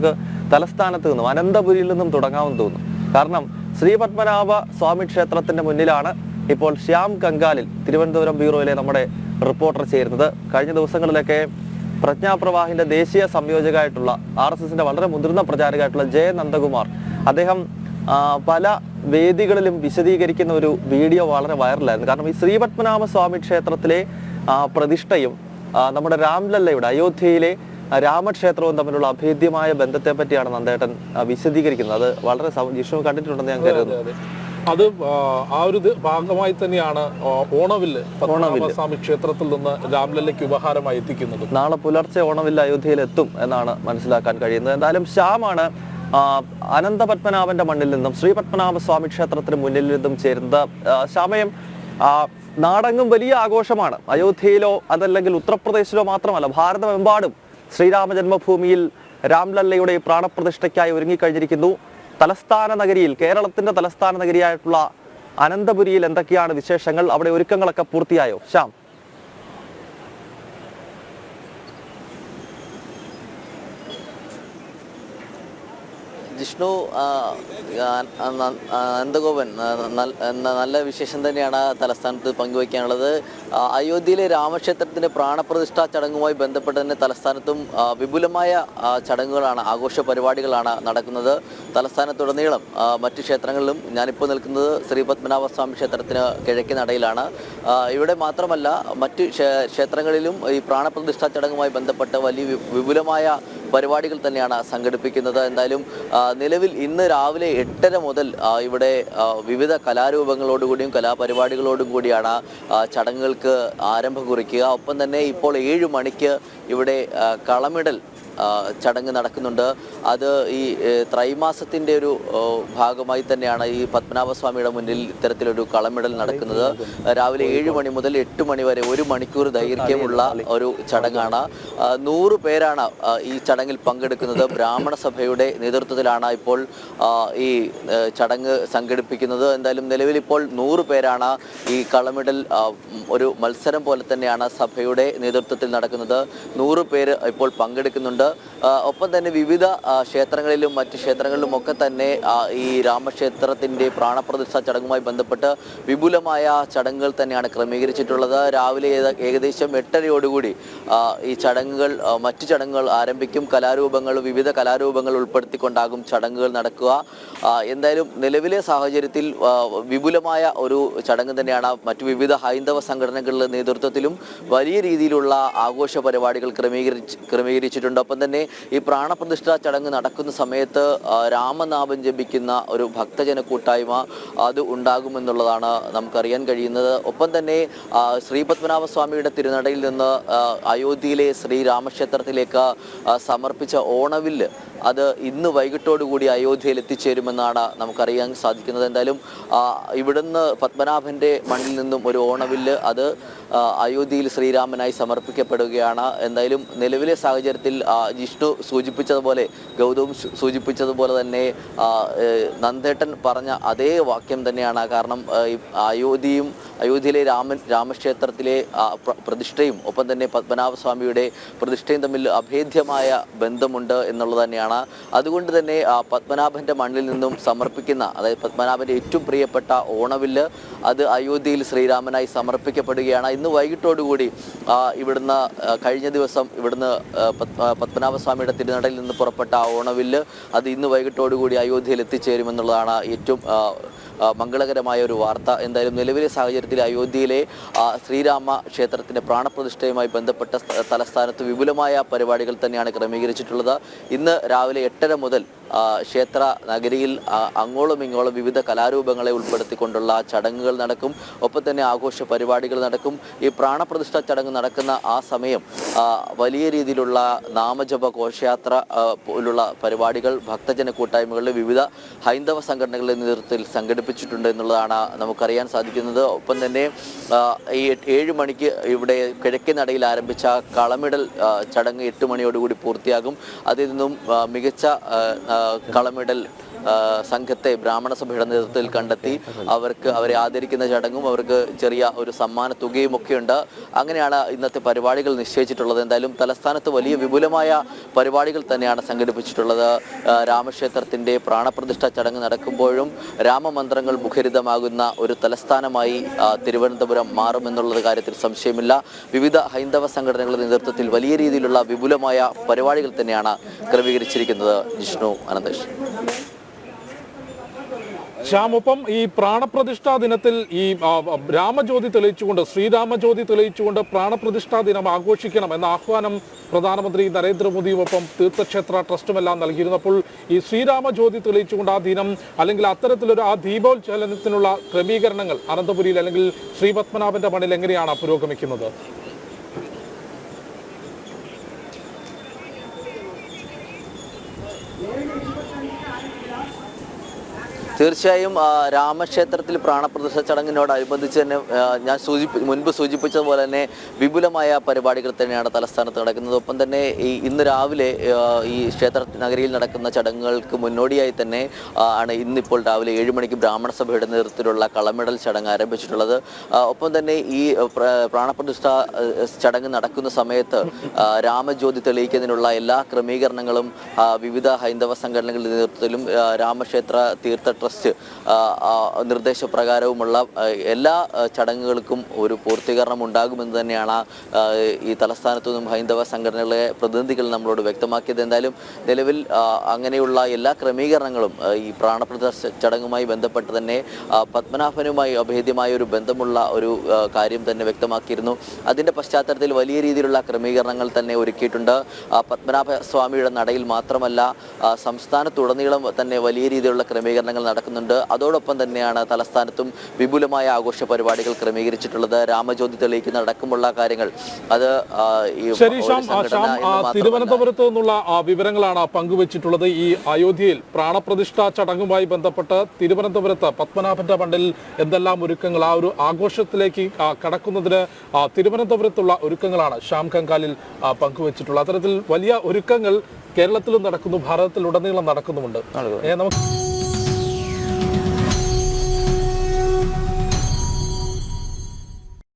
നമുക്ക് തലസ്ഥാനത്ത് നിന്നും അനന്തപുരിയിൽ നിന്നും തുടങ്ങാമെന്ന് തോന്നുന്നു. കാരണം ശ്രീപത്മനാഭ സ്വാമി ക്ഷേത്രത്തിന്റെ മുന്നിലാണ് ഇപ്പോൾ ശ്യാം കങ്കാലിൽ തിരുവനന്തപുരം ബ്യൂറോയിലെ നമ്മുടെ റിപ്പോർട്ടർ ചേരുന്നത്. കഴിഞ്ഞ ദിവസങ്ങളിലൊക്കെ പ്രജ്ഞാപ്രവാഹിന്റെ ദേശീയ സംയോജകമായിട്ടുള്ള RSSന്റെ വളരെ മുതിർന്ന പ്രചാരകമായിട്ടുള്ള ജെ നന്ദകുമാർ അദ്ദേഹം പല വേദികളിലും വിശദീകരിക്കുന്ന ഒരു വീഡിയോ വളരെ വൈറലായിരുന്നു. കാരണം ഈ ശ്രീപത്മനാഭ സ്വാമി ക്ഷേത്രത്തിലെ പ്രതിഷ്ഠയും നമ്മുടെ രാംലല്ലയുടെ അയോധ്യയിലെ രാമക്ഷേത്രവും തമ്മിലുള്ള അഭേദ്യമായ ബന്ധത്തെ പറ്റിയാണ് നന്ദേട്ടൻ വിശദീകരിക്കുന്നത്. അത് വളരെ ജിഷ്ണു കണ്ടിട്ടുണ്ടെന്ന് ഞാൻ കരുതുന്നു. അത് ആ ഒരു ഭാഗമായി തന്നെയാണ് ഓണവില്ല് പത്മനാഭസ്വാമി ക്ഷേത്രത്തിൽ നിന്ന് രാംലല്ലയ്ക്ക് ഉപഹാരമായി എത്തിക്കുന്നത്. നാളെ പുലർച്ചെ ഓണവില്ല് അയോധ്യയിൽ എത്തും എന്നാണ് മനസ്സിലാക്കാൻ കഴിയുന്നത്. എന്തായാലും ശ്യാമാണ് അനന്തപത്മനാഭന്റെ മണ്ണിൽ നിന്നും ശ്രീപത്മനാഭ സ്വാമി ക്ഷേത്രത്തിന് മുന്നിൽ നിന്നും ചേരുന്നത്. ശ്യാമയം നാടെങ്ങും വലിയ ആഘോഷമാണ്. അയോധ്യയിലോ അതല്ലെങ്കിൽ ഉത്തർപ്രദേശിലോ മാത്രമല്ല, ഭാരതമെമ്പാടും ശ്രീരാമ ജന്മഭൂമിയിൽ രാംലല്ലയുടെ പ്രാണപ്രതിഷ്ഠയ്ക്കായി ഒരുങ്ങിക്കഴിഞ്ഞിരിക്കുന്നു. തലസ്ഥാന നഗരിയിൽ, കേരളത്തിന്റെ തലസ്ഥാന നഗരിയായിട്ടുള്ള അനന്തപുരിയിൽ എന്തൊക്കെയാണ് വിശേഷങ്ങൾ? അവിടെ ഒരുക്കങ്ങളൊക്കെ പൂർത്തിയായോ ശ്യാം? ജിഷ്ണു, നന്ദഗോപൻ, നല്ല വിശേഷം തന്നെയാണ് തലസ്ഥാനത്ത് പങ്കുവയ്ക്കാനുള്ളത്. അയോധ്യയിലെ രാമക്ഷേത്രത്തിന്റെ പ്രാണപ്രതിഷ്ഠാ ചടങ്ങുമായി ബന്ധപ്പെട്ട് തന്നെ തലസ്ഥാനത്തും വിപുലമായ ചടങ്ങുകളാണ്, ആഘോഷ പരിപാടികളാണ് നടക്കുന്നത്. തലസ്ഥാനത്തുടനീളം മറ്റ് ക്ഷേത്രങ്ങളിലും, ഞാനിപ്പോൾ നിൽക്കുന്നത് ശ്രീപത്മനാഭസ്വാമി ക്ഷേത്രത്തിന് കിഴക്കേ നടയിലാണ്. ഇവിടെ മാത്രമല്ല, മറ്റ് ക്ഷേത്രങ്ങളിലും ഈ പ്രാണപ്രതിഷ്ഠാ ചടങ്ങുമായി ബന്ധപ്പെട്ട് വലിയ വിപുലമായ പരിപാടികൾ തന്നെയാണ് സംഘടിപ്പിക്കുന്നത്. എന്തായാലും നിലവിൽ ഇന്ന് രാവിലെ 8:30 മുതൽ ഇവിടെ വിവിധ കലാരൂപങ്ങളോടുകൂടിയും കലാപരിപാടികളോടും കൂടിയാണ് ചടങ്ങുകൾക്ക് ആരംഭം കുറിക്കുക. ഒപ്പം തന്നെ ഇപ്പോൾ 7 മണിക്ക് ഇവിടെ കളമിടൽ ചടങ്ങ് നടക്കുന്നുണ്ട്. അത് ഈ ത്രൈമാസത്തിൻ്റെ ഒരു ഭാഗമായി തന്നെയാണ് ഈ പത്മനാഭസ്വാമിയുടെ മുന്നിൽ ഇത്തരത്തിലൊരു കളമിടൽ നടക്കുന്നത്. രാവിലെ 7 മണി മുതൽ 8 മണി വരെ 1 മണിക്കൂർ ദൈർഘ്യമുള്ള ഒരു ചടങ്ങാണ്. 100 പേരാണ് ഈ ചടങ്ങിൽ പങ്കെടുക്കുന്നത്. ബ്രാഹ്മണ സഭയുടെ നേതൃത്വത്തിലാണ് ഇപ്പോൾ ഈ ചടങ്ങ് സംഘടിപ്പിക്കുന്നത്. എന്തായാലും നിലവിൽ ഇപ്പോൾ 100 പേരാണ്. ഈ കളമിടൽ ഒരു മത്സരം പോലെ തന്നെയാണ് സഭയുടെ നേതൃത്വത്തിൽ നടക്കുന്നത്. 100 പേര് ഇപ്പോൾ പങ്കെടുക്കുന്നുണ്ട്. ഒപ്പം തന്നെ വിവിധ ക്ഷേത്രങ്ങളിലും മറ്റ് ക്ഷേത്രങ്ങളിലും ഒക്കെ തന്നെ ഈ രാമക്ഷേത്രത്തിൻ്റെ പ്രാണപ്രതിഷ്ഠ ചടങ്ങുമായി ബന്ധപ്പെട്ട് വിപുലമായ ചടങ്ങുകൾ തന്നെയാണ് ക്രമീകരിച്ചിട്ടുള്ളത്. രാവിലെ ഏകദേശം 8:30 ഈ ചടങ്ങുകൾ, മറ്റു ചടങ്ങുകൾ ആരംഭിക്കും. വിവിധ കലാരൂപങ്ങൾ ഉൾപ്പെടുത്തിക്കൊണ്ടാകും ചടങ്ങുകൾ നടക്കുക. എന്തായാലും നിലവിലെ സാഹചര്യത്തിൽ വിപുലമായ ഒരു ചടങ്ങ് തന്നെയാണ്. മറ്റു വിവിധ ഹൈന്ദവ സംഘടനകളുടെ നേതൃത്വത്തിലും വലിയ രീതിയിലുള്ള ആഘോഷ പരിപാടികൾ ക്രമീകരിച്ചിട്ടുണ്ട്. ഒപ്പം തന്നെ ഈ പ്രാണപ്രതിഷ്ഠാ ചടങ്ങ് നടക്കുന്ന സമയത്ത് രാമനാമം ജപിക്കുന്ന ഒരു ഭക്തജന കൂട്ടായ്മ അത് ഉണ്ടാകുമെന്നുള്ളതാണ് നമുക്കറിയാൻ കഴിയുന്നത്. ഒപ്പം തന്നെ ശ്രീപത്മനാഭസ്വാമിയുടെ തിരുനടയിൽ നിന്ന് അയോധ്യയിലെ ശ്രീരാമക്ഷേത്രത്തിലേക്ക് സമർപ്പിച്ച ഓണവില്ല് അത് ഇന്ന് വൈകിട്ടോടുകൂടി അയോധ്യയിൽ എത്തിച്ചേരുമെന്നാണ് നമുക്കറിയാൻ സാധിക്കുന്നത്. എന്തായാലും ഇവിടുന്ന് പത്മനാഭൻ്റെ മണ്ണിൽ നിന്നും ഒരു ഓണവില്ല് അത് അയോധ്യയിൽ ശ്രീരാമനായി സമർപ്പിക്കപ്പെടുകയാണ്. എന്തായാലും നിലവിലെ സാഹചര്യത്തിൽ ജിഷ്ണു സൂചിപ്പിച്ചതുപോലെ, ഗൗതം സൂചിപ്പിച്ചതുപോലെ തന്നെ നന്ദേട്ടൻ പറഞ്ഞ അതേ വാക്യം തന്നെയാണ്. കാരണം അയോധ്യയിലെ രാമക്ഷേത്രത്തിലെ പ്രതിഷ്ഠയും ഒപ്പം തന്നെ പത്മനാഭസ്വാമിയുടെ പ്രതിഷ്ഠയും തമ്മിൽ അഭേദ്യമായ ബന്ധമുണ്ട് എന്നുള്ളത് തന്നെയാണ്. അതുകൊണ്ട് തന്നെ പത്മനാഭൻ്റെ മണ്ണിൽ നിന്നും സമർപ്പിക്കുന്ന, അതായത് പത്മനാഭൻ്റെ ഏറ്റവും പ്രിയപ്പെട്ട ഓണവില്ല് അത് അയോധ്യയിൽ ശ്രീരാമനായി സമർപ്പിക്കപ്പെടുകയാണ്. ഇന്ന് വൈകിട്ടോടുകൂടി ഇവിടുന്ന് കഴിഞ്ഞ ദിവസം ഇവിടുന്ന് പത്മനാഭസ്വാമിയുടെ തിരുനടയിൽ നിന്ന് പുറപ്പെട്ട ഓണവില്ല് അത് ഇന്ന് വൈകിട്ടോടുകൂടി അയോധ്യയിൽ എത്തിച്ചേരുമെന്നുള്ളതാണ് ഏറ്റവും മംഗളകരമായ ഒരു വാർത്ത. എന്തായാലും നിലവിലെ സാഹചര്യത്തിൽ അയോധ്യയിലെ ശ്രീരാമ ക്ഷേത്രത്തിൻ്റെ പ്രാണപ്രതിഷ്ഠയുമായി ബന്ധപ്പെട്ട തലസ്ഥാനത്ത് വിപുലമായ പരിപാടികൾ തന്നെയാണ് ക്രമീകരിച്ചിട്ടുള്ളത്. ഇന്ന് രാവിലെ 8:30 മുതൽ ക്ഷേത്ര നഗരിയിൽ അങ്ങോളം ഇങ്ങോളം വിവിധ കലാരൂപങ്ങളെ ഉൾപ്പെടുത്തിക്കൊണ്ടുള്ള ചടങ്ങുകൾ നടക്കും. ഒപ്പം തന്നെ ആഘോഷ പരിപാടികൾ നടക്കും. ഈ പ്രാണപ്രതിഷ്ഠ ചടങ്ങ് നടക്കുന്ന ആ സമയം വലിയ രീതിയിലുള്ള നാമജപ ഘോഷയാത്ര പോലുള്ള പരിപാടികൾ ഭക്തജന കൂട്ടായ്മകളിലെ വിവിധ ഹൈന്ദവ സംഘടനകളുടെ നേതൃത്വത്തിൽ സംഘടിപ്പിച്ചിട്ടുണ്ട് എന്നുള്ളതാണ് നമുക്കറിയാൻ സാധിക്കുന്നത്. ഒപ്പം തന്നെ ഈ 7 മണിക്ക് ഇവിടെ കിഴക്കേ നടയിൽ ആരംഭിച്ച കളമിടൽ ചടങ്ങ് 8 മണിയോടുകൂടി പൂർത്തിയാകും. അതിൽ നിന്നും മികച്ച കളമിടൽ സംഘത്തെ ബ്രാഹ്മണ സഭയുടെ നേതൃത്വത്തിൽ കണ്ടെത്തി അവരെ ആദരിക്കുന്ന ചടങ്ങും അവർക്ക് ചെറിയ ഒരു സമ്മാന തുകയും ഒക്കെ ഉണ്ട്. അങ്ങനെയാണ് ഇന്നത്തെ പരിപാടികൾ നിശ്ചയിച്ചിട്ടുള്ളത്. എന്തായാലും തലസ്ഥാനത്ത് വലിയ വിപുലമായ പരിപാടികൾ തന്നെയാണ് സംഘടിപ്പിച്ചിട്ടുള്ളത്. രാമക്ഷേത്രത്തിന്റെ പ്രാണപ്രതിഷ്ഠാ ചടങ്ങ് നടക്കുമ്പോഴും രാമമന്ത്രങ്ങൾ മുഖരിതമാകുന്ന ഒരു തലസ്ഥാനമായി തിരുവനന്തപുരം മാറുമെന്നുള്ള കാര്യത്തിൽ സംശയമില്ല. വിവിധ ഹൈന്ദവ സംഘടനകളുടെ നേതൃത്വത്തിൽ വലിയ രീതിയിലുള്ള വിപുലമായ പരിപാടികൾ തന്നെയാണ് ക്രമീകരിച്ചിരിക്കുന്നത്. ജിഷ്ണു, അനന്തേഷ്. ശ്യാമൊപ്പം ഈ പ്രാണപ്രതിഷ്ഠാ ദിനത്തിൽ ഈ രാമജ്യോതി തെളിയിച്ചുകൊണ്ട് ശ്രീരാമജ്യോതി തെളിയിച്ചുകൊണ്ട് പ്രാണപ്രതിഷ്ഠാ ദിനം ആഘോഷിക്കണം എന്ന ആഹ്വാനം പ്രധാനമന്ത്രി നരേന്ദ്രമോദിയുമൊപ്പം തീർത്ഥക്ഷേത്ര ട്രസ്റ്റുമെല്ലാം നൽകിയിരുന്നു. അപ്പോൾ ഈ ശ്രീരാമജ്യോതി തെളിയിച്ചുകൊണ്ട് ആ ദിനം അല്ലെങ്കിൽ അത്തരത്തിലൊരു ആ ദീപോത്സവത്തിനുള്ള ക്രമീകരണങ്ങൾ അനന്തപുരിയിൽ അല്ലെങ്കിൽ ശ്രീപത്മനാഭന്റെ മണ്ണിൽ എങ്ങനെയാണ് പുരോഗമിക്കുന്നത്? തീർച്ചയായും രാമക്ഷേത്രത്തിൽ പ്രാണപ്രതിഷ്ഠ ചടങ്ങിനോടനുബന്ധിച്ച് തന്നെ ഞാൻ മുൻപ് സൂചിപ്പിച്ചതുപോലെ തന്നെ വിപുലമായ പരിപാടികൾ തന്നെയാണ് തലസ്ഥാനത്ത് നടക്കുന്നത്. ഒപ്പം തന്നെ ഇന്ന് രാവിലെ ഈ ക്ഷേത്ര നഗരിയിൽ നടക്കുന്ന ചടങ്ങുകൾക്ക് മുന്നോടിയായി തന്നെ ആണ് ഇന്നിപ്പോൾ രാവിലെ 7 മണിക്ക് ബ്രാഹ്മണ സഭയുടെ നേതൃത്വത്തിലുള്ള കളമിടൽ ചടങ്ങ് ആരംഭിച്ചിട്ടുള്ളത്. ഒപ്പം തന്നെ ഈ പ്രാണപ്രതിഷ്ഠ ചടങ്ങ് നടക്കുന്ന സമയത്ത് രാമജ്യോതി തെളിയിക്കുന്നതിനുള്ള എല്ലാ ക്രമീകരണങ്ങളും വിവിധ ഹൈന്ദവ സംഘടനകളുടെ നേതൃത്വത്തിലും രാമക്ഷേത്ര തീർത്ഥ ട്രസ്റ്റ് നിർദ്ദേശപ്രകാരവുമുള്ള എല്ലാ ചടങ്ങുകൾക്കും ഒരു പൂർത്തീകരണം ഉണ്ടാകുമെന്ന് തന്നെയാണ് ഈ തലസ്ഥാനത്തു നിന്നും ഹൈന്ദവ സംഘടനകളെ പ്രതിനിധികൾ നമ്മളോട് വ്യക്തമാക്കിയത്. എന്തായാലും നിലവിൽ അങ്ങനെയുള്ള എല്ലാ ക്രമീകരണങ്ങളും ഈ പ്രാണപ്രതിഷ്ഠ ചടങ്ങുമായി ബന്ധപ്പെട്ട് തന്നെ പത്മനാഭനുമായി അഭേദ്യമായ ഒരു ബന്ധമുള്ള ഒരു കാര്യം തന്നെ വ്യക്തമാക്കിയിരുന്നു. അതിൻ്റെ പശ്ചാത്തലത്തിൽ വലിയ രീതിയിലുള്ള ക്രമീകരണങ്ങൾ തന്നെ ഒരുക്കിയിട്ടുണ്ട്. പത്മനാഭ സ്വാമിയുടെ നടയിൽ മാത്രമല്ല സംസ്ഥാനത്തുടനീളം തന്നെ വലിയ രീതിയിലുള്ള ക്രമീകരണങ്ങൾ നടക്കുന്നുണ്ട്. അതോടൊപ്പം തന്നെയാണ് തലസ്ഥാനത്തും വിപുലമായ ആഘോഷ പരിപാടികൾ ക്രമീകരിച്ചിട്ടുള്ളത്. രാമജ്യോതി തെളിയിക്കുന്ന അടക്കമുള്ള കാര്യങ്ങൾ അത് തിരുവനന്തപുരത്ത് നിന്നുള്ള വിവരങ്ങളാണ് പങ്കുവച്ചിട്ടുള്ളത്. ഈ അയോധ്യയിൽ പ്രാണപ്രതിഷ്ഠാ ചടങ്ങുമായി ബന്ധപ്പെട്ട് തിരുവനന്തപുരത്ത് പത്മനാഭന്റെ മണ്ണിൽ എന്തെല്ലാം ഒരുക്കങ്ങൾ, ആ ഒരു ആഘോഷത്തിലേക്ക് കടക്കുന്നതിന് തിരുവനന്തപുരത്തുള്ള ഒരുക്കങ്ങളാണ് ശ്യാം കങ്കാലിൽ പങ്കുവച്ചിട്ടുള്ളത്. അത്തരത്തിൽ വലിയ ഒരുക്കങ്ങൾ കേരളത്തിലും നടക്കുന്നു, ഭാരതത്തിലുടനീളം നടക്കുന്നുമുണ്ട്. നമുക്ക്